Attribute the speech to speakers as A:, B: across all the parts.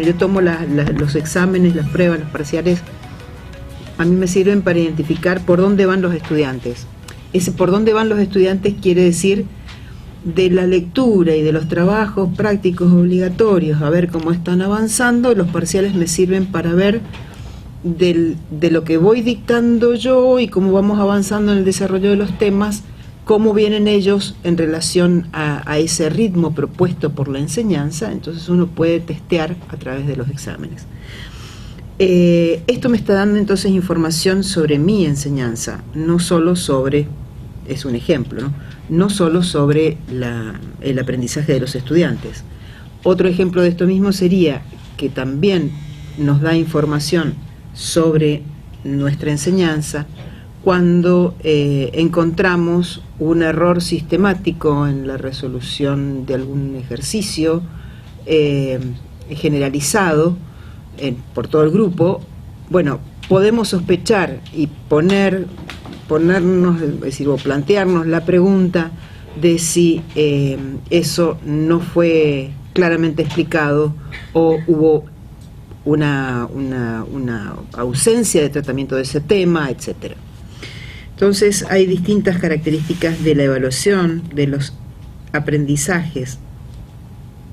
A: yo tomo los exámenes, las pruebas, los parciales, a mí me sirven para identificar por dónde van los estudiantes. Ese por dónde van los estudiantes quiere decir de la lectura y de los trabajos prácticos obligatorios, a ver cómo están avanzando. Los parciales me sirven para ver de lo que voy dictando yo y cómo vamos avanzando en el desarrollo de los temas, cómo vienen ellos en relación a ese ritmo propuesto por la enseñanza. Entonces uno puede testear a través de los exámenes. Esto me está dando entonces información sobre mi enseñanza, no solo sobre, es un ejemplo, no solo sobre el aprendizaje de los estudiantes. Otro ejemplo de esto mismo sería que también nos da información sobre nuestra enseñanza cuando encontramos un error sistemático en la resolución de algún ejercicio generalizado por todo el grupo. Bueno, podemos sospechar y ponernos, es decir, o plantearnos la pregunta de si eso no fue claramente explicado o hubo una ausencia de tratamiento de ese tema, etcétera. Entonces hay distintas características de la evaluación de los aprendizajes,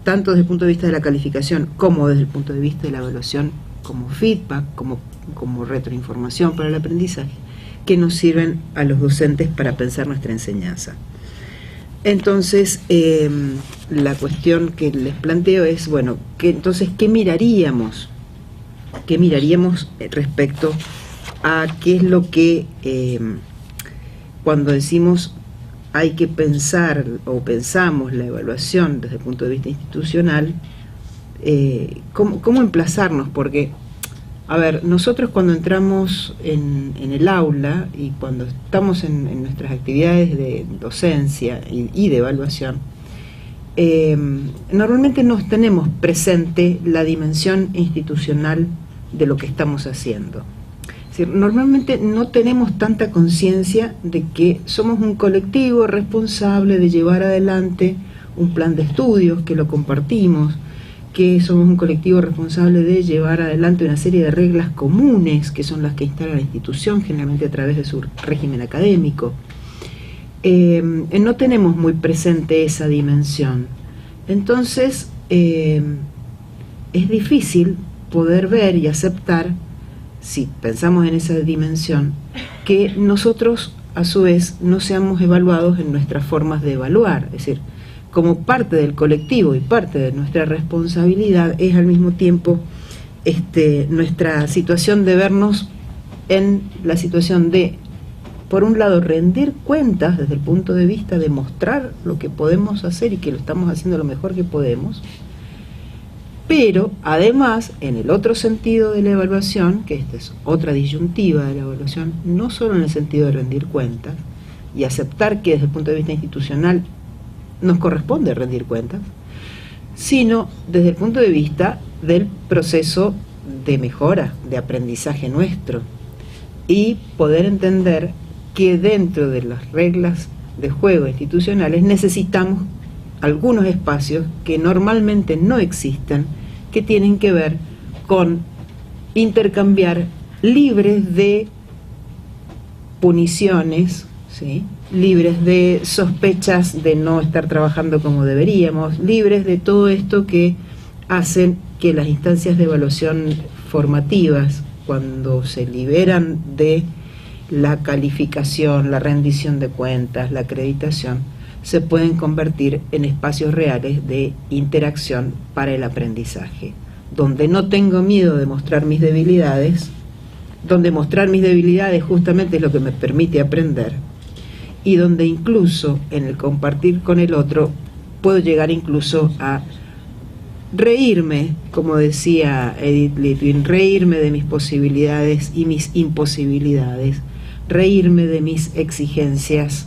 A: tanto desde el punto de vista de la calificación como desde el punto de vista de la evaluación como feedback, como retroinformación para el aprendizaje, que nos sirven a los docentes para pensar nuestra enseñanza. Entonces, la cuestión que les planteo es, bueno, entonces, ¿qué miraríamos? ¿Qué miraríamos respecto a qué es lo que, cuando decimos hay que pensar o pensamos la evaluación desde el punto de vista institucional, cómo emplazarnos? Porque, a ver, nosotros cuando entramos en el aula y cuando estamos en nuestras actividades de docencia y de evaluación, normalmente no tenemos presente la dimensión institucional de lo que estamos haciendo. Es decir, normalmente no tenemos tanta conciencia de que somos un colectivo responsable de llevar adelante un plan de estudios, que lo compartimos, que somos un colectivo responsable de llevar adelante una serie de reglas comunes, que son las que instala la institución, generalmente a través de su régimen académico. No tenemos muy presente esa dimensión. Entonces, es difícil poder ver y aceptar, si pensamos en esa dimensión, que nosotros, a su vez, no seamos evaluados en nuestras formas de evaluar. Es decir, como parte del colectivo y parte de nuestra responsabilidad es al mismo tiempo nuestra situación de vernos en la situación de, por un lado, rendir cuentas desde el punto de vista de mostrar lo que podemos hacer y que lo estamos haciendo lo mejor que podemos, pero además, en el otro sentido de la evaluación, que esta es otra disyuntiva de la evaluación, no solo en el sentido de rendir cuentas y aceptar que desde el punto de vista institucional nos corresponde rendir cuentas, sino desde el punto de vista del proceso de mejora, de aprendizaje nuestro, y poder entender que dentro de las reglas de juego institucionales necesitamos algunos espacios que normalmente no existen, que tienen que ver con intercambiar libres de puniciones, ¿sí?, libres de sospechas de no estar trabajando como deberíamos, libres de todo esto que hacen que las instancias de evaluación formativas, cuando se liberan de la calificación, la rendición de cuentas, la acreditación, se pueden convertir en espacios reales de interacción para el aprendizaje, donde no tengo miedo de mostrar mis debilidades, donde mostrar mis debilidades justamente es lo que me permite aprender, y donde incluso en el compartir con el otro puedo llegar incluso a reírme, como decía Edith Litwin, reírme de mis posibilidades y mis imposibilidades, reírme de mis exigencias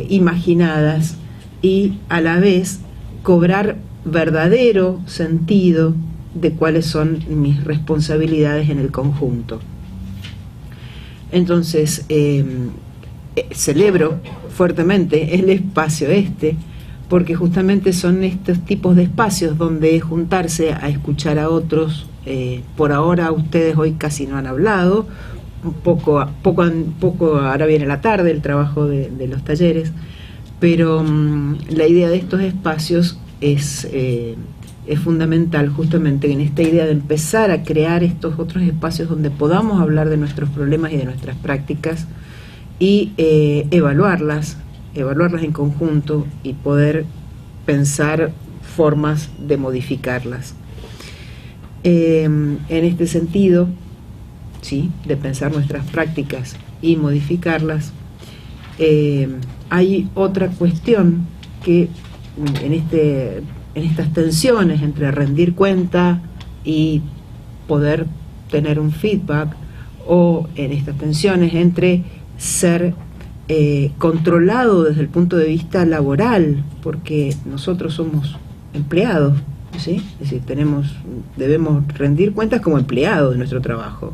A: imaginadas, y a la vez cobrar verdadero sentido de cuáles son mis responsabilidades en el conjunto. Entonces, celebro fuertemente el espacio porque justamente son estos tipos de espacios donde juntarse a escuchar a otros. Por ahora ustedes hoy casi no han hablado, poco ahora viene la tarde el trabajo de los talleres, pero la idea de estos espacios es fundamental, justamente en esta idea de empezar a crear estos otros espacios donde podamos hablar de nuestros problemas y de nuestras prácticas y evaluarlas en conjunto y poder pensar formas de modificarlas. En este sentido, ¿sí?, de pensar nuestras prácticas y modificarlas, hay otra cuestión que en estas tensiones entre rendir cuenta y poder tener un feedback, o en estas tensiones entre ser controlado desde el punto de vista laboral, porque nosotros somos empleados, ¿sí? Es decir, debemos rendir cuentas como empleados de nuestro trabajo.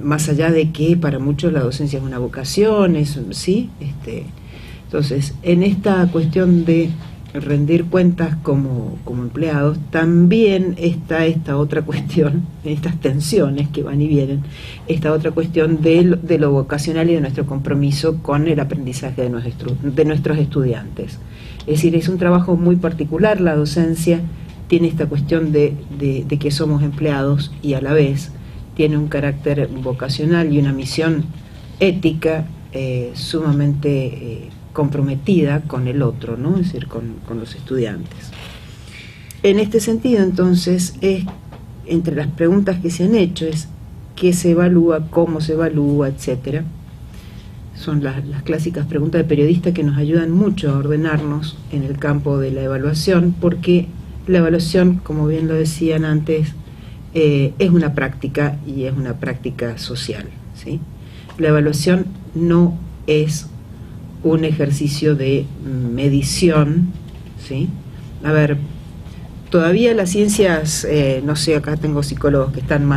A: Más allá de que para muchos la docencia es una vocación, ¿sí? Entonces, en esta cuestión de rendir cuentas como empleados, también está esta otra cuestión, estas tensiones que van y vienen, esta otra cuestión de lo vocacional y de nuestro compromiso con el aprendizaje de nuestros estudiantes. Es decir, es un trabajo muy particular. La docencia tiene esta cuestión de que somos empleados y a la vez tiene un carácter vocacional y una misión ética sumamente comprometida con el otro, ¿no? Es decir, con los estudiantes. En este sentido, entonces, entre las preguntas que se han hecho es qué se evalúa, cómo se evalúa, etcétera. Son las clásicas preguntas de periodista que nos ayudan mucho a ordenarnos en el campo de la evaluación, porque la evaluación, como bien lo decían antes, es una práctica y es una práctica social, ¿sí? La evaluación no es un ejercicio de medición, ¿sí? A ver, todavía las ciencias, no sé, acá tengo psicólogos que están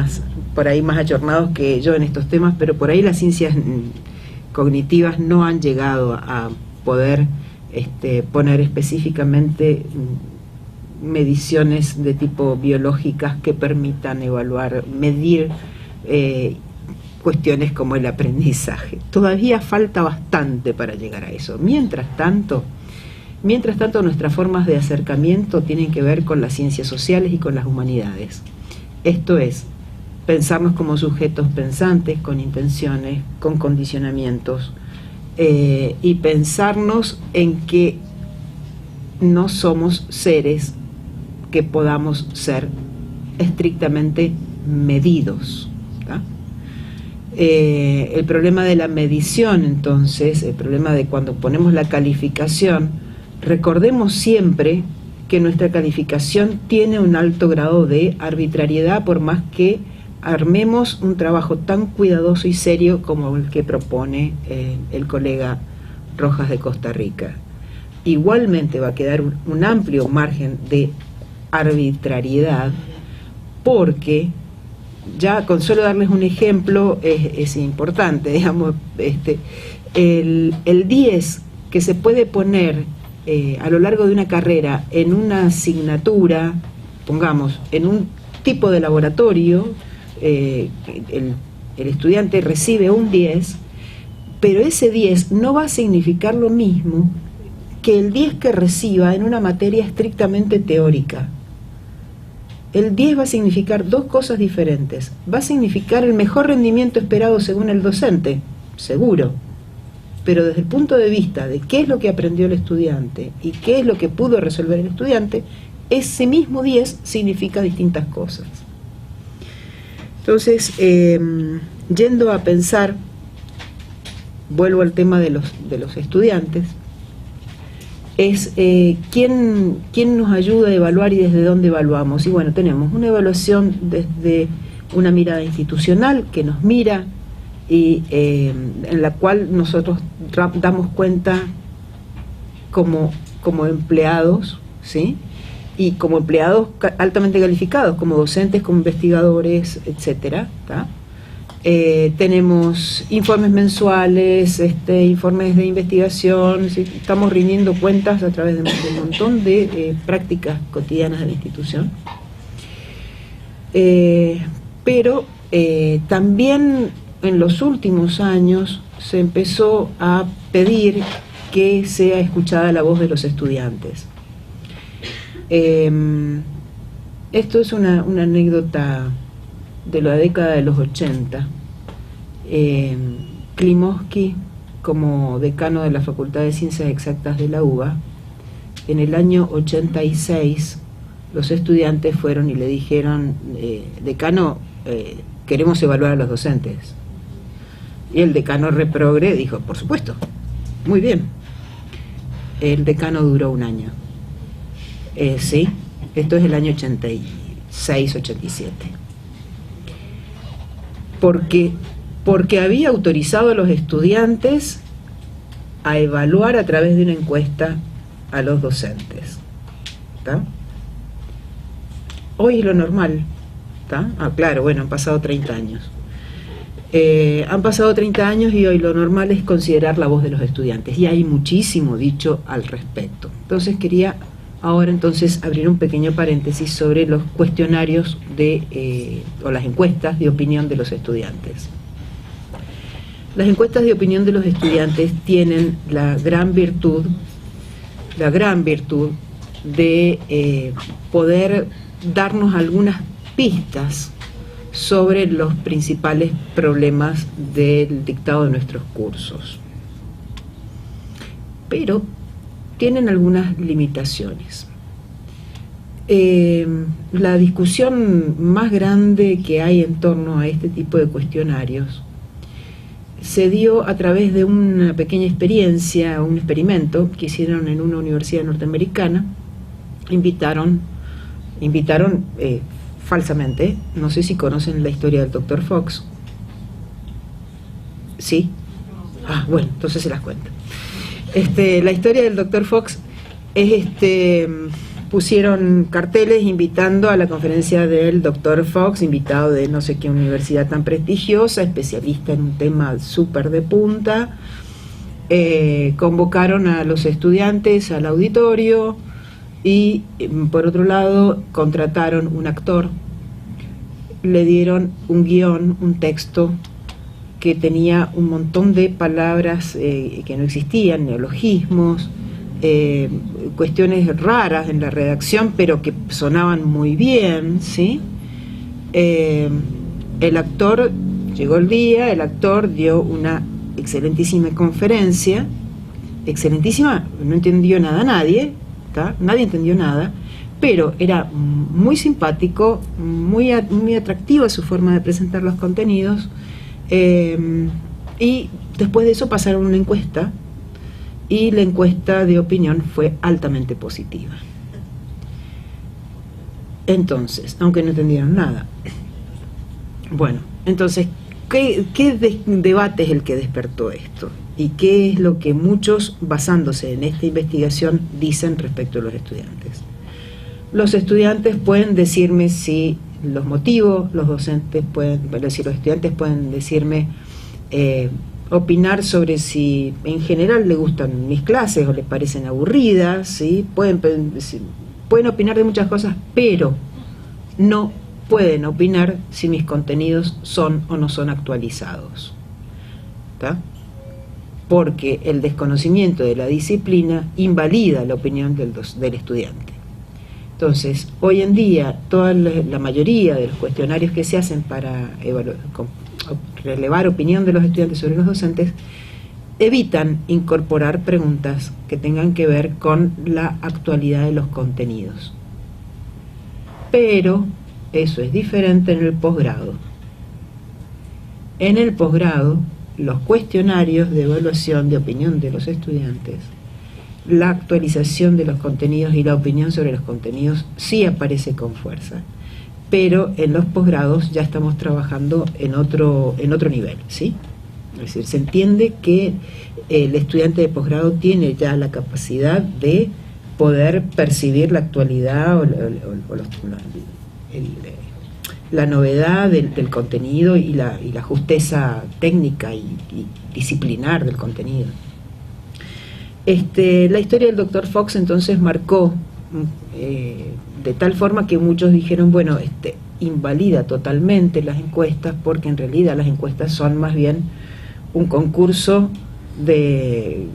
A: por ahí más ayornados que yo en estos temas, pero por ahí las ciencias cognitivas no han llegado a poder poner específicamente mediciones de tipo biológicas que permitan evaluar, medir cuestiones como el aprendizaje. Todavía falta bastante para llegar a eso. Mientras tanto, nuestras formas de acercamiento tienen que ver con las ciencias sociales y con las humanidades. Esto es, pensarnos como sujetos pensantes, con intenciones, con condicionamientos, y pensarnos en que no somos seres que podamos ser estrictamente medidos, ¿tá? El problema de la medición, entonces, el problema de cuando ponemos la calificación, recordemos siempre que nuestra calificación tiene un alto grado de arbitrariedad, por más que armemos un trabajo tan cuidadoso y serio como el que propone el colega Rojas de Costa Rica. Igualmente va a quedar un amplio margen de arbitrariedad, porque ya con solo darles un ejemplo es importante, digamos, el 10 que se puede poner a lo largo de una carrera en una asignatura, pongamos, en un tipo de laboratorio, el estudiante recibe un 10, pero ese 10 no va a significar lo mismo que el 10 que reciba en una materia estrictamente teórica. El 10 va a significar dos cosas diferentes. Va a significar el mejor rendimiento esperado según el docente, seguro, pero desde el punto de vista de qué es lo que aprendió el estudiante y qué es lo que pudo resolver el estudiante, ese mismo 10 significa distintas cosas. Entonces, yendo a pensar, vuelvo al tema de los estudiantes, es ¿quién nos ayuda a evaluar y desde dónde evaluamos? Y bueno, tenemos una evaluación desde una mirada institucional que nos mira y en la cual nosotros damos cuenta como empleados, ¿sí? Y como empleados altamente calificados, como docentes, como investigadores, etcétera, ¿tá? tenemos informes mensuales, informes de investigación, ¿sí? Estamos rindiendo cuentas a través de un montón de prácticas cotidianas de la institución. Pero también en los últimos años se empezó a pedir que sea escuchada la voz de los estudiantes. Esto es una anécdota de la década de los 80. Klimovsky, como decano de la Facultad de Ciencias Exactas de la UBA, en el año 86 los estudiantes fueron y le dijeron: decano, queremos evaluar a los docentes. Y el decano reprogre dijo: por supuesto, muy bien. El decano duró un año. Sí, esto es el año 86-87. Porque había autorizado a los estudiantes a evaluar a través de una encuesta a los docentes. ¿Está? Hoy es lo normal. ¿Está? Claro, bueno, han pasado 30 años. Han pasado 30 años y hoy lo normal es considerar la voz de los estudiantes. Y hay muchísimo dicho al respecto. Entonces quería ahora abrir un pequeño paréntesis sobre los cuestionarios o las encuestas de opinión de los estudiantes. Las encuestas de opinión de los estudiantes tienen la gran virtud de poder darnos algunas pistas sobre los principales problemas del dictado de nuestros cursos. Pero tienen algunas limitaciones. La discusión más grande que hay en torno a este tipo de cuestionarios se dio a través de una pequeña experiencia, un experimento que hicieron en una universidad norteamericana. Invitaron falsamente, no sé si conocen la historia del Dr. Fox. ¿Sí? Bueno, entonces se las cuento. La historia del Dr. Fox es pusieron carteles invitando a la conferencia del Dr. Fox, invitado de no sé qué universidad tan prestigiosa, especialista en un tema súper de punta. Convocaron a los estudiantes al auditorio y, por otro lado, contrataron un actor, le dieron un guión, un texto que tenía un montón de palabras que no existían, neologismos, cuestiones raras en la redacción, pero que sonaban muy bien, ¿sí? El actor, llegó el día, el actor dio una excelentísima conferencia, excelentísima, no entendió nada nadie, ¿tá? Nadie entendió nada, pero era muy simpático, muy atractiva su forma de presentar los contenidos, y después de eso pasaron una encuesta, y la encuesta de opinión fue altamente positiva. Entonces, aunque no entendieron nada. Bueno, entonces, ¿qué debate es el que despertó esto? ¿Y qué es lo que muchos, basándose en esta investigación, dicen respecto a los estudiantes? Los estudiantes pueden decirme si los motivo, los docentes pueden, si los estudiantes pueden decirme, opinar sobre si en general le gustan mis clases o les parecen aburridas, ¿sí? Pueden opinar de muchas cosas, pero no pueden opinar si mis contenidos son o no son actualizados. ¿Está? Porque el desconocimiento de la disciplina invalida la opinión del estudiante. Entonces, hoy en día, la mayoría de los cuestionarios que se hacen para relevar opinión de los estudiantes sobre los docentes evitan incorporar preguntas que tengan que ver con la actualidad de los contenidos. Pero eso es diferente en el posgrado. En el posgrado, los cuestionarios de evaluación de opinión de los estudiantes, la actualización de los contenidos y la opinión sobre los contenidos sí aparece con fuerza, pero en los posgrados ya estamos trabajando en otro nivel, ¿sí? Es decir, se entiende que el estudiante de posgrado tiene ya la capacidad de poder percibir la actualidad o la novedad del contenido y la justeza técnica y disciplinar del contenido. La historia del Dr. Fox entonces marcó de tal forma que muchos dijeron, bueno, invalida totalmente las encuestas, porque en realidad las encuestas son más bien un concurso de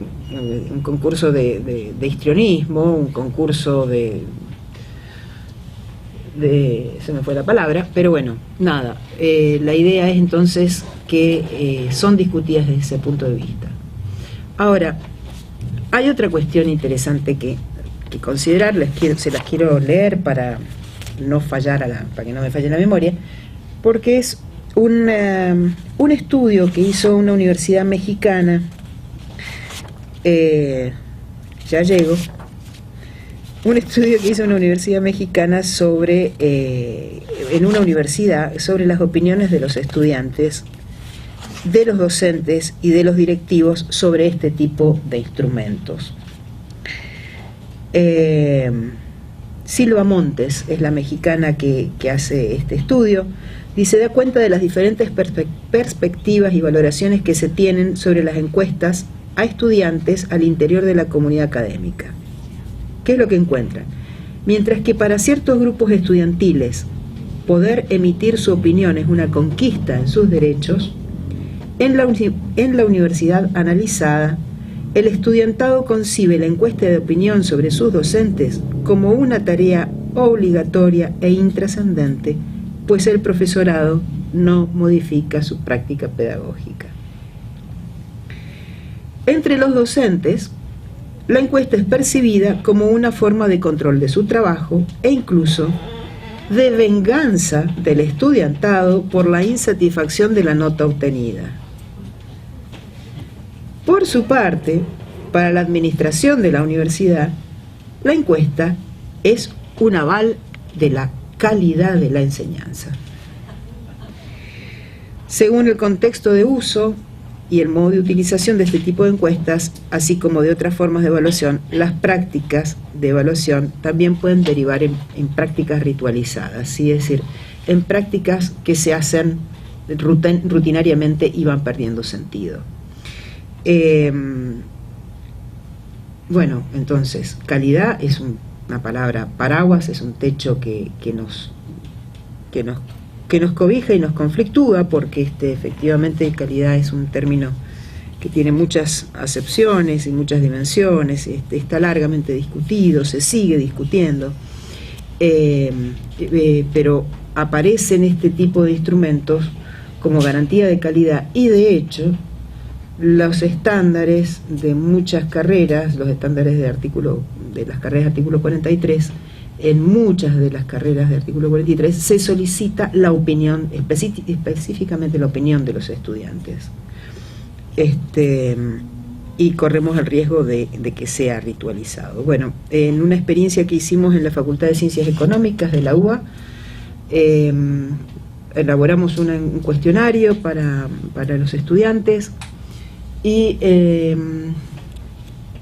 A: histrionismo, un concurso se me fue la palabra, pero bueno, nada, la idea es entonces que son discutidas desde ese punto de vista. Ahora, hay otra cuestión interesante que considerar, se las quiero leer para no fallar para que no me falle la memoria, porque es un estudio que hizo una universidad mexicana, ya llego, un estudio que hizo una universidad mexicana en una universidad sobre las opiniones de los estudiantes, de los docentes y de los directivos sobre este tipo de instrumentos. Silva Montes es la mexicana que hace este estudio, y se da cuenta de las diferentes perspectivas y valoraciones que se tienen sobre las encuestas a estudiantes al interior de la comunidad académica. ¿Qué es lo que encuentran? Mientras que para ciertos grupos estudiantiles poder emitir su opinión es una conquista en sus derechos, en la universidad analizada, el estudiantado concibe la encuesta de opinión sobre sus docentes como una tarea obligatoria e intrascendente, pues el profesorado no modifica su práctica pedagógica. Entre los docentes, la encuesta es percibida como una forma de control de su trabajo e incluso de venganza del estudiantado por la insatisfacción de la nota obtenida. Por su parte, para la administración de la universidad, la encuesta es un aval de la calidad de la enseñanza. Según el contexto de uso y el modo de utilización de este tipo de encuestas, así como de otras formas de evaluación, las prácticas de evaluación también pueden derivar en prácticas ritualizadas, ¿sí? Es decir, en prácticas que se hacen rutinariamente y van perdiendo sentido. Bueno, entonces, calidad es una palabra paraguas, es un techo que nos cobija y nos conflictúa, porque efectivamente calidad es un término que tiene muchas acepciones y muchas dimensiones, está largamente discutido, se sigue discutiendo, pero aparecen este tipo de instrumentos como garantía de calidad, y de hecho los estándares de muchas carreras, los estándares de las carreras de artículo 43, en muchas de las carreras de artículo 43 se solicita la opinión, específicamente la opinión de los estudiantes. Y corremos el riesgo de que sea ritualizado. Bueno, en una experiencia que hicimos en la Facultad de Ciencias Económicas de la UBA, elaboramos un cuestionario para los estudiantes, y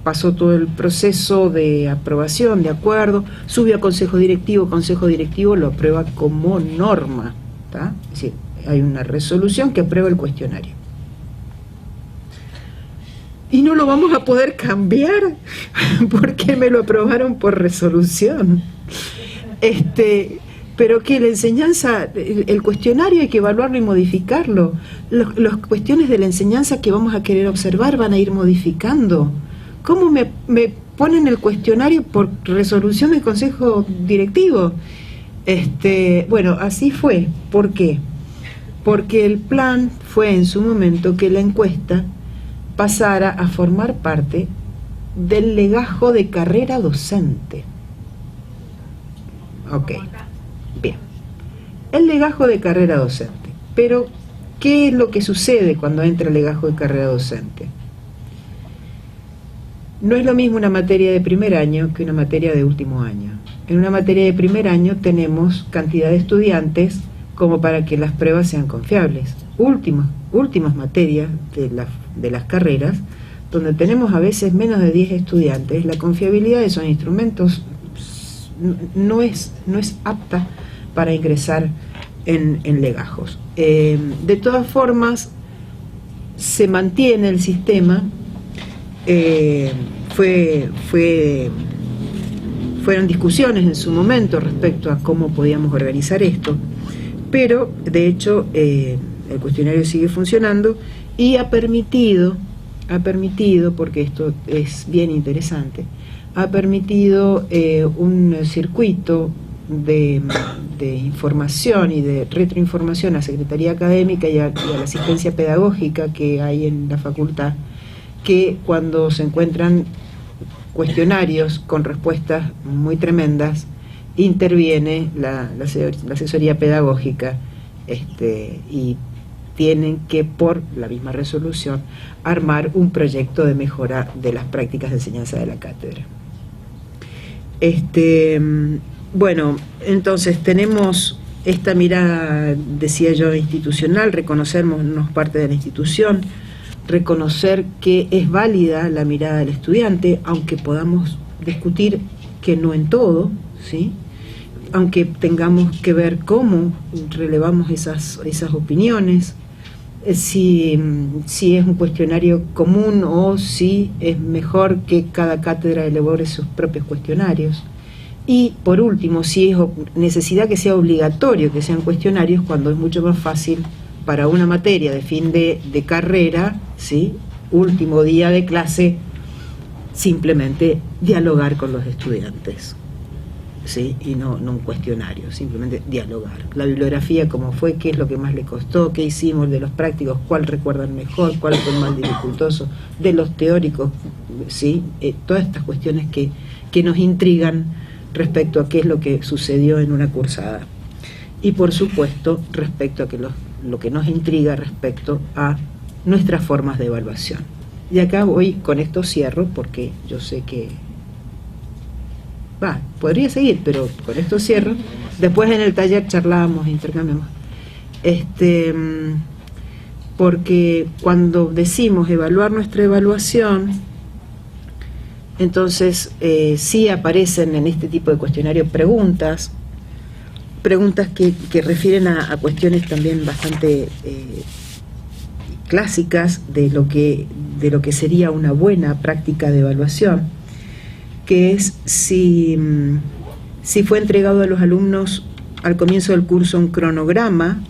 A: pasó todo el proceso de aprobación, de acuerdo, subió a Consejo Directivo lo aprueba como norma, ¿tá? Es decir, hay una resolución que aprueba el cuestionario. Y no lo vamos a poder cambiar, porque me lo aprobaron por resolución. Pero que la enseñanza, el cuestionario hay que evaluarlo y modificarlo. Las cuestiones de la enseñanza que vamos a querer observar van a ir modificando. ¿Cómo me ponen el cuestionario por resolución del Consejo Directivo? Bueno, así fue. ¿Por qué? Porque el plan fue en su momento que la encuesta pasara a formar parte del legajo de carrera docente. Ok. Bien, el legajo de carrera docente. Pero, ¿qué es lo que sucede cuando entra el legajo de carrera docente? No es lo mismo una materia de primer año que una materia de último año. En una materia de primer año tenemos cantidad de estudiantes como para que las pruebas sean confiables. Últimas materias de las carreras, donde tenemos a veces menos de 10 estudiantes, la confiabilidad de esos instrumentos no es apta para ingresar en legajos. De todas formas, se mantiene el sistema. Fueron discusiones en su momento respecto a cómo podíamos organizar esto, pero de hecho el cuestionario sigue funcionando y ha permitido, porque esto es bien interesante, ha permitido un circuito de información y de retroinformación a Secretaría Académica y a la asistencia pedagógica que hay en la facultad, que cuando se encuentran cuestionarios con respuestas muy tremendas, interviene la asesoría pedagógica y tienen que, por la misma resolución, armar un proyecto de mejora de las prácticas de enseñanza de la cátedra. Bueno, entonces tenemos esta mirada, decía yo, institucional, reconocernos parte de la institución, reconocer que es válida la mirada del estudiante, aunque podamos discutir que no en todo, ¿sí? Aunque tengamos que ver cómo relevamos esas opiniones, si es un cuestionario común o si es mejor que cada cátedra elabore sus propios cuestionarios. Y por último, si es necesidad que sea obligatorio que sean cuestionarios, cuando es mucho más fácil para una materia de fin de carrera, ¿sí?, último día de clase, simplemente dialogar con los estudiantes, ¿sí?, y no un cuestionario, simplemente dialogar. La bibliografía, cómo fue, qué es lo que más le costó, qué hicimos de los prácticos, cuál recuerdan mejor, cuál fue el más dificultoso, de los teóricos, ¿sí?, todas estas cuestiones que nos intrigan respecto a qué es lo que sucedió en una cursada. Y por supuesto, respecto a que lo que nos intriga respecto a nuestras formas de evaluación. Y acá voy, con esto cierro, porque yo sé que podría seguir, pero con esto cierro. Después en el taller charlamos, intercambiamos. Porque cuando decimos evaluar nuestra evaluación, entonces sí aparecen en este tipo de cuestionario preguntas que refieren a cuestiones también bastante clásicas de lo que sería una buena práctica de evaluación, que es si fue entregado a los alumnos al comienzo del curso un cronograma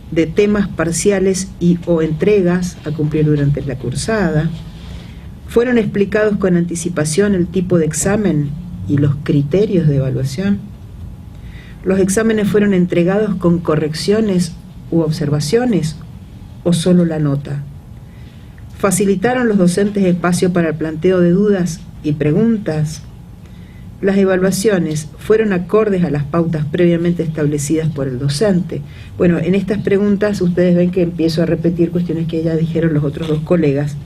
A: de temas parciales o entregas a cumplir durante la cursada, fueron explicados con anticipación el tipo de examen y los criterios de evaluación, los exámenes fueron entregados con correcciones u observaciones o solo la nota, facilitaron los docentes espacio para el planteo de dudas y preguntas, las evaluaciones fueron acordes a las pautas previamente establecidas por el docente. Bueno, en estas preguntas ustedes ven que empiezo a repetir cuestiones que ya dijeron los otros dos colegas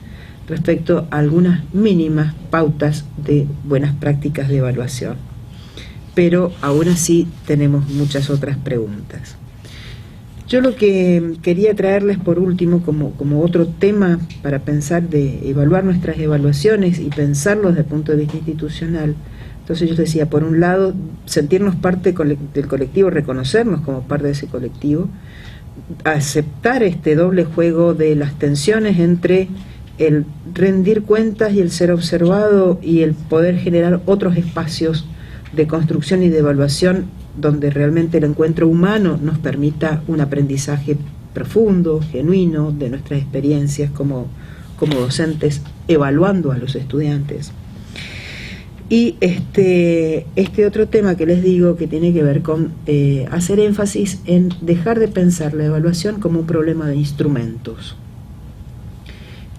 A: respecto a algunas mínimas pautas de buenas prácticas de evaluación. Pero aún así tenemos muchas otras preguntas. Yo lo que quería traerles por último como otro tema para pensar de evaluar nuestras evaluaciones y pensarlos desde el punto de vista institucional. Entonces yo decía, por un lado, sentirnos parte del colectivo, reconocernos como parte de ese colectivo, aceptar este doble juego de las tensiones entre el rendir cuentas y el ser observado y el poder generar otros espacios de construcción y de evaluación donde realmente el encuentro humano nos permita un aprendizaje profundo, genuino de nuestras experiencias como docentes evaluando a los estudiantes. Y este otro tema que les digo que tiene que ver con hacer énfasis en dejar de pensar la evaluación como un problema de instrumentos.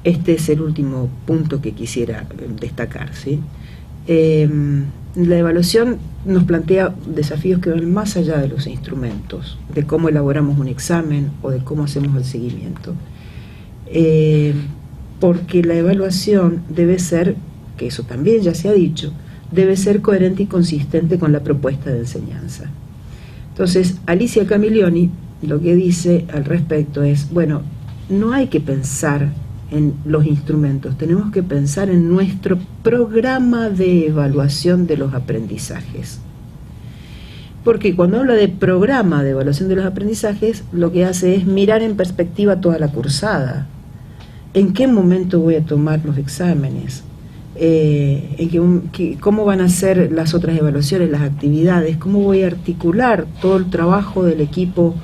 A: Este es el último punto que quisiera destacar, ¿sí? La evaluación nos plantea desafíos que van más allá de los instrumentos, de cómo elaboramos un examen o de cómo hacemos el seguimiento. Porque la evaluación debe ser, que eso también ya se ha dicho, debe ser coherente y consistente con la propuesta de enseñanza. Entonces, Alicia Camillioni lo que dice al respecto es, bueno, no hay que pensar en los instrumentos, tenemos que pensar en nuestro programa de evaluación de los aprendizajes. Porque cuando habla de programa de evaluación de los aprendizajes, lo que hace es mirar en perspectiva toda la cursada. ¿En qué momento voy a tomar los exámenes? ¿Cómo van a ser las otras evaluaciones, las actividades? ¿Cómo voy a articular todo el trabajo del equipo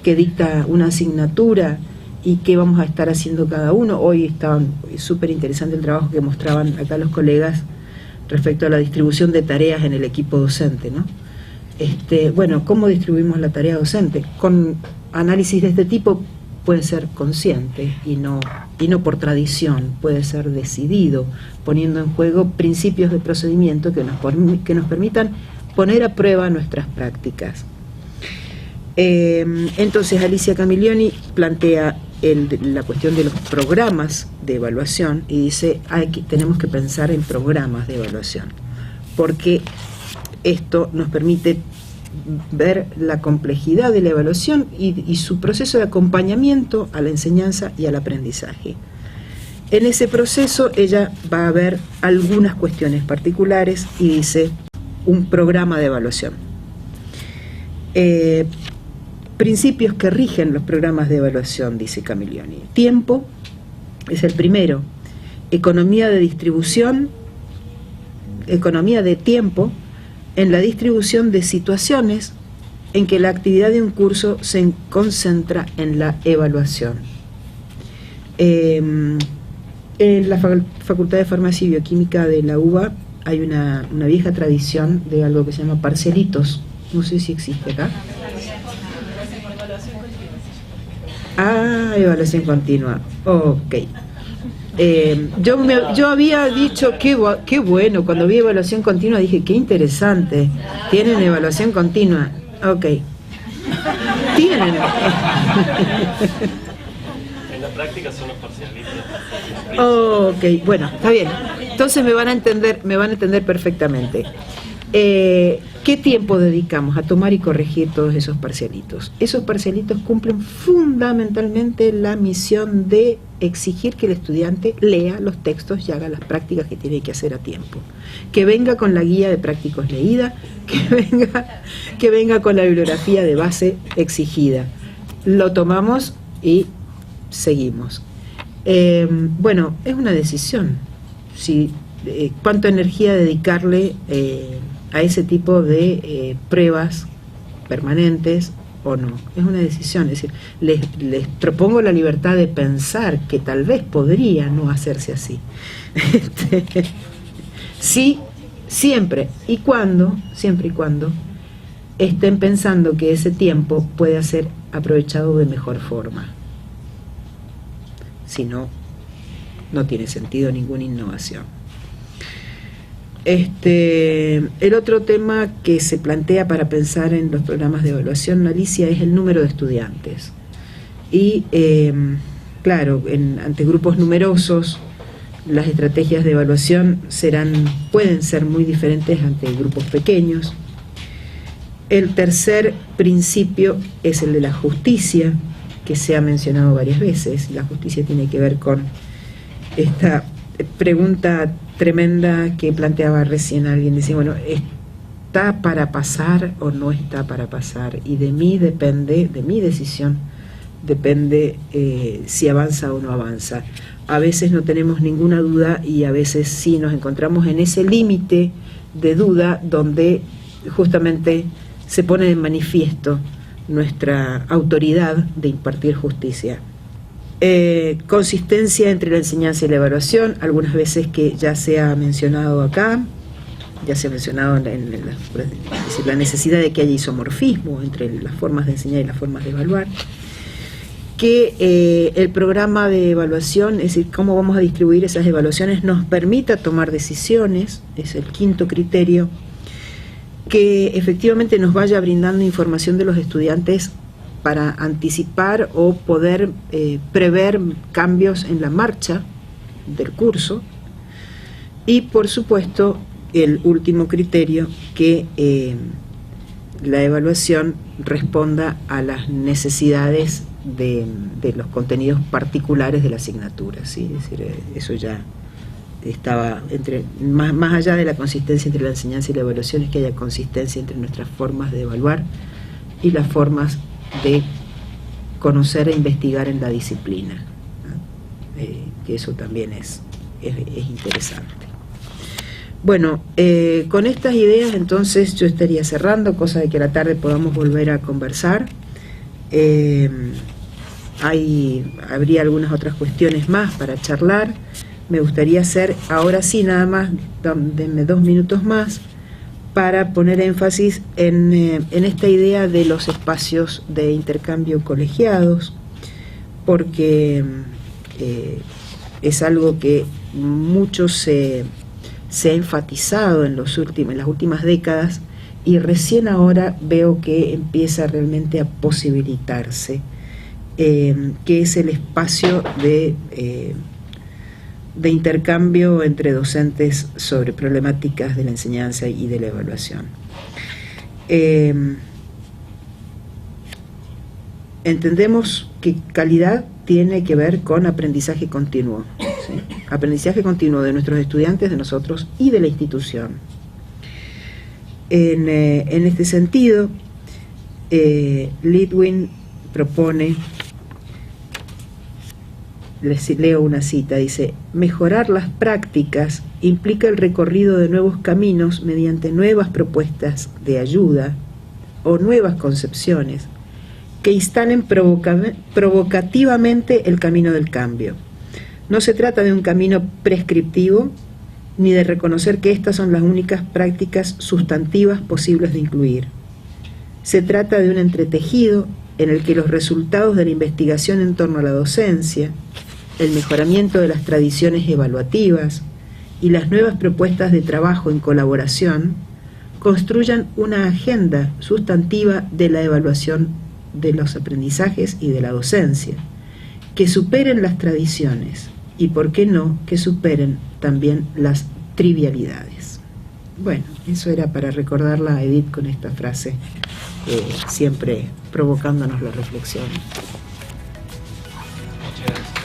A: que dicta una asignatura? ¿Y qué vamos a estar haciendo cada uno? Hoy estaba súper interesante el trabajo que mostraban acá los colegas respecto a la distribución de tareas en el equipo docente, ¿no? Bueno, ¿cómo distribuimos la tarea docente? Con análisis de este tipo puede ser consciente y no por tradición, puede ser decidido, poniendo en juego principios de procedimiento que nos permitan poner a prueba nuestras prácticas. Entonces Alicia Camiglioni plantea la cuestión de los programas de evaluación y dice tenemos que pensar en programas de evaluación, porque esto nos permite ver la complejidad de la evaluación y su proceso de acompañamiento a la enseñanza y al aprendizaje. En ese proceso ella va a ver algunas cuestiones particulares y dice un programa de evaluación. Principios que rigen los programas de evaluación, dice Camiglioni. Tiempo es el primero. Economía de distribución, economía de tiempo en la distribución de situaciones en que la actividad de un curso se concentra en la evaluación. En la Facultad de Farmacia y Bioquímica de la UBA hay una vieja tradición de algo que se llama parcialitos. No sé si existe acá. Ah, evaluación continua. Ok. Yo había dicho qué bueno, cuando vi evaluación continua dije qué interesante, tienen evaluación continua, ok, tienen.
B: En la práctica son los parcialistas.
A: Ok, bueno, está bien, entonces me van a entender perfectamente. ¿Qué tiempo dedicamos a tomar y corregir todos esos parcialitos? Esos parcialitos cumplen fundamentalmente la misión de exigir que el estudiante lea los textos y haga las prácticas que tiene que hacer a tiempo. Que venga con la guía de prácticos leída, que venga con la bibliografía de base exigida. Lo tomamos y seguimos. Bueno, es una decisión. ¿Cuánta energía dedicarle a ese tipo de pruebas permanentes o no? Es una decisión, es decir, les propongo la libertad de pensar que tal vez podría no hacerse así. Sí, siempre y cuando estén pensando que ese tiempo puede ser aprovechado de mejor forma. Si no, no tiene sentido ninguna innovación. El otro tema que se plantea para pensar en los programas de evaluación, Alicia, es el número de estudiantes. Y claro, ante grupos numerosos, las estrategias de evaluación pueden ser muy diferentes ante grupos pequeños. El tercer principio es el de la justicia, que se ha mencionado varias veces. La justicia tiene que ver con esta pregunta tremenda que planteaba recién alguien, decía, bueno, ¿está para pasar o no está para pasar? Y de mi decisión depende si avanza o no avanza. A veces no tenemos ninguna duda y a veces sí nos encontramos en ese límite de duda donde justamente se pone de manifiesto nuestra autoridad de impartir justicia. Consistencia entre la enseñanza y la evaluación, algunas veces que ya se ha mencionado acá, ya se ha mencionado es decir, la necesidad de que haya isomorfismo entre las formas de enseñar y las formas de evaluar, que el programa de evaluación, es decir, cómo vamos a distribuir esas evaluaciones, nos permita tomar decisiones, es el quinto criterio, que efectivamente nos vaya brindando información de los estudiantes para anticipar o poder prever cambios en la marcha del curso. Y por supuesto el último criterio, que la evaluación responda a las necesidades de los contenidos particulares de la asignatura, ¿sí? Es decir, eso ya estaba más allá de la consistencia entre la enseñanza y la evaluación, es que haya consistencia entre nuestras formas de evaluar y las formas de conocer e investigar en la disciplina, ¿no? Que eso también es interesante. Bueno, con estas ideas entonces yo estaría cerrando, cosa de que a la tarde podamos volver a conversar. Habría algunas otras cuestiones más para charlar. Me gustaría hacer, ahora sí, nada más, denme 2 minutos más, para poner énfasis en esta idea de los espacios de intercambio colegiados, porque es algo que mucho se ha enfatizado en las últimas décadas, y recién ahora veo que empieza realmente a posibilitarse, que es el espacio de intercambio entre docentes sobre problemáticas de la enseñanza y de la evaluación. Entendemos que calidad tiene que ver con aprendizaje continuo, ¿sí? Aprendizaje continuo de nuestros estudiantes, de nosotros y de la institución. En este sentido, Litwin propone, les leo una cita, dice: mejorar las prácticas implica el recorrido de nuevos caminos mediante nuevas propuestas de ayuda o nuevas concepciones que instalen provocativamente el camino del cambio. No se trata de un camino prescriptivo, ni de reconocer que estas son las únicas prácticas sustantivas posibles de incluir. Se trata de un entretejido en el que los resultados de la investigación en torno a la docencia, el mejoramiento de las tradiciones evaluativas y las nuevas propuestas de trabajo en colaboración construyan una agenda sustantiva de la evaluación de los aprendizajes y de la docencia, que superen las tradiciones y, por qué no, que superen también las trivialidades. Bueno, eso era para recordarla a Edith con esta frase, siempre provocándonos la reflexión.
B: Muchas gracias.